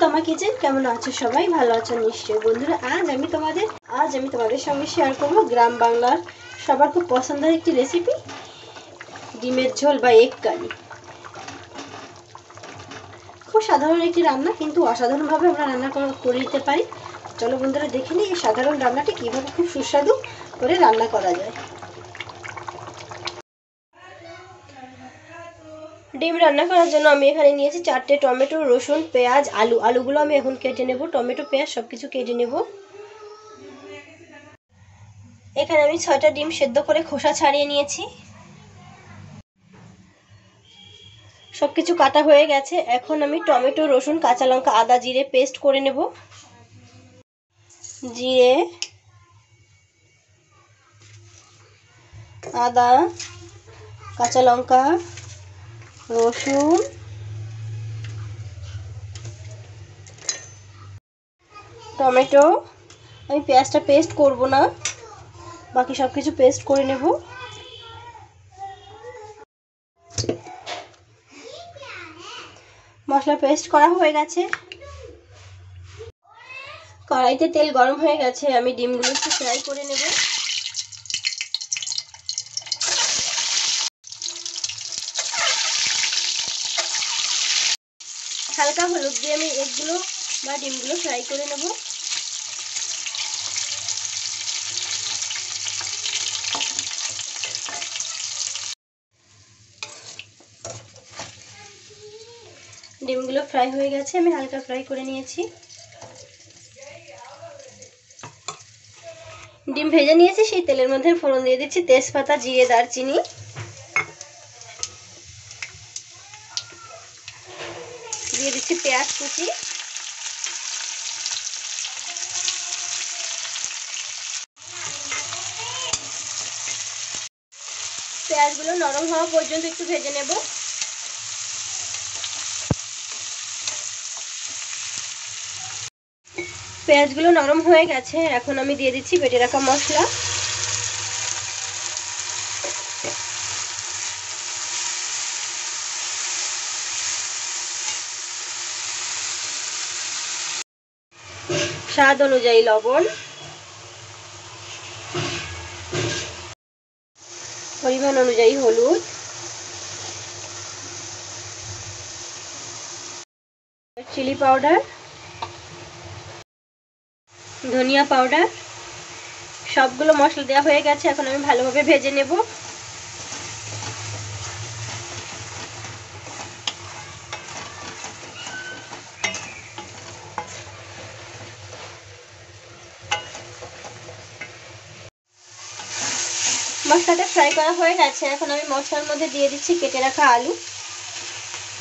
তোমা কিচেন। কেমন আছো সবাই? ভালো আছো নিশ্চয়ই বন্ধুরা। আজ আমি তোমাদের সঙ্গে শেয়ার করব গ্রাম বাংলার সবার খুব পছন্দের একটি রেসিপি, ডিমের ঝোল বা এগ কারি। খুব সাধারণ একটি রান্না, কিন্তু অসাধারণভাবে আমরা রান্না করে দিতে পারি। চলো বন্ধুরা দেখে নিই এই সাধারণ রান্নাটি কীভাবে খুব সুস্বাদু করে রান্না করা যায়। ডিম রান্না করার জন্য আমি এখানে নিয়েছি 4টে টমেটো, রসুন, পেঁয়াজ, আলুগুলো আমি এখন কেটে নেব। টমেটো, পেঁয়াজ সব কিছু কেটে নেব। এখানে আমি 6টা ডিম সেদ্ধ করে খোসা ছাড়িয়ে নিয়েছি। সব কিছু কাটা হয়ে গেছে। এখন আমি টমেটো, রসুন, কাঁচা লঙ্কা, আদা, জিরে পেস্ট করে নেব। জিরে, আদা, কাঁচা লঙ্কা, রসুন, টমেটো। আমি পেঁয়াজটা পেস্ট করব না, বাকি সব কিছু পেস্ট করে নেব। মশলা পেস্ট করা হয়ে গেছে। কড়াইতে তেল গরম হয়ে গেছে। আমি ডিমগুলো একটু ফ্রাই করে নেব। হালকা হলুদ দিয়ে আমি এগগুলো বা ডিমগুলো ফ্রাই করে নেব। ডিমগুলো ফ্রাই হয়ে গেছে, আমি হালকা ফ্রাই করে নিয়েছি। ডিম ভেজে নিয়েছি, সেই তেলের মধ্যে ফোড়ন দিয়ে দিচ্ছি তেজপাতা, জিরে, দারচিনি। দিয়ে দিচ্ছি পেঁয়াজ কুচি। পেঁয়াজগুলো নরম হওয়া পর্যন্ত একটু ভেজে নেব। পেঁয়াজগুলো নরম হয়ে গেছে। এখন আমি দিয়ে দিচ্ছি বেটে রাখা মশলা। স্বাদ অনুযায়ী লবণ, পরিমাণ অনুযায়ী হলুদ, চিলি পাউডার, ধনিয়া পাউডার। সবগুলো মশলা দেওয়া হয়ে গেছে। এখন আমি ভালোভাবে ভেজে নেব। মশলাটা ফ্রাই করা হয়ে গেছে। এখন আমি মশলার মধ্যে দিয়ে দিচ্ছি কেটে রাখা আলু।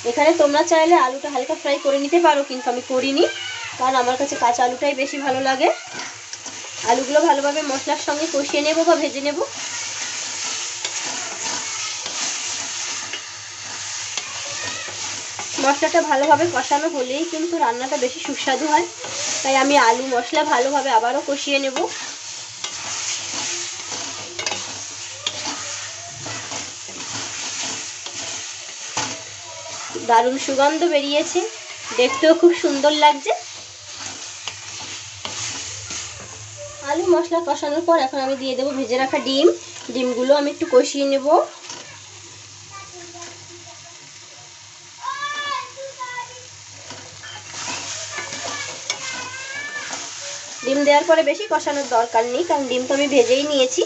এখানে তোমরা চাইলে আলুটা হালকা ফ্রাই করে নিতে পারো, কিন্তু আমি করিনি, কারণ আমার কাছে কাঁচা আলুটাই বেশি ভালো লাগে। আলুগুলো ভালোভাবে মশলার সঙ্গে কষিয়ে নেব বা ভেজে নেব। মশলাটা ভালোভাবে কষানো হলেই কিন্তু রান্নাটা বেশি সুস্বাদু হয়। তাই আমি আলু মশলা ভালোভাবে আবারও কষিয়ে নেব। দারুণ সুগন্ধ বেরিয়েছে, দেখতেও খুব সুন্দর লাগছে। আলু মশলা কষানোর পর এখন আমি দিয়ে দেবো ভেজে রাখা ডিম। ডিমগুলো আমি একটু কষিয়ে নেব। ডিম দেওয়ার পরে বেশি কষানোর দরকার নেই, কারণ ডিম তো আমি ভেজেই নিয়েছি।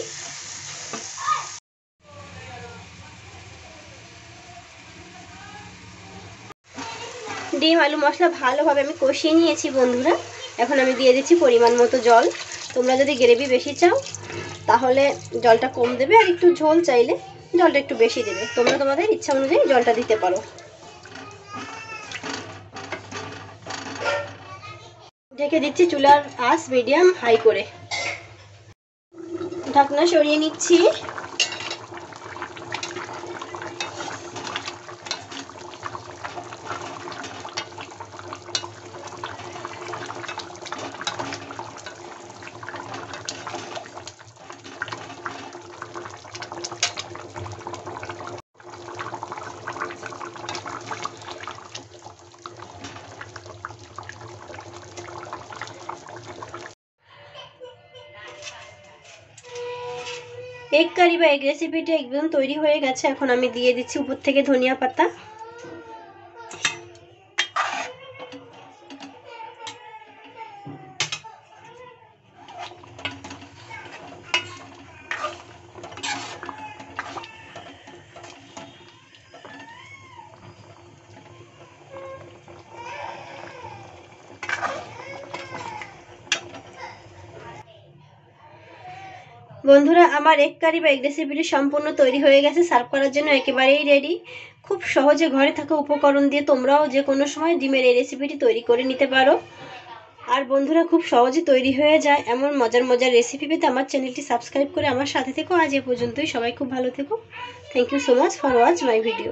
ডিম আলু মশলা ভালোভাবে আমি কষিয়ে নিয়েছি বন্ধুরা। এখন আমি দিয়ে দিচ্ছি পরিমাণ মতো জল। তোমরা যদি গ্রেভি বেশি চাও তাহলে জলটা কম দেবে, আর একটু ঝোল চাইলে জলটা একটু বেশি দেবে। তোমরা তোমাদের ইচ্ছা অনুযায়ী জলটা দিতে পারো। ঢেকে দিচ্ছি চুলার আঁচ মিডিয়াম হাই করে। ঢাকনা সরিয়ে নিচ্ছি। এগ কারি বা এগ রেসিপিটা একদম তৈরি হয়ে গেছে। এখন আমি দিয়ে দিচ্ছি উপর থেকে ধনিয়া পাতা। বন্ধুরা, আমার এগ কারি বা এগ রেসিপিটি সম্পূর্ণ তৈরি হয়ে গেছে, সার্ভ করার জন্য একেবারেই রেডি। খুব সহজে ঘরে থাকা উপকরণ দিয়ে তোমরাও যে কোনো সময় ডিমের এই রেসিপিটি তৈরি করে নিতে পারো। আর বন্ধুরা, খুব সহজে তৈরি হয়ে যায় এমন মজার মজার রেসিপি পেতে আমার চ্যানেলটি সাবস্ক্রাইব করে আমার সাথে থেকো। আজ এ পর্যন্তই, সবাই খুব ভালো থেকো। Thank you so much for watch my video.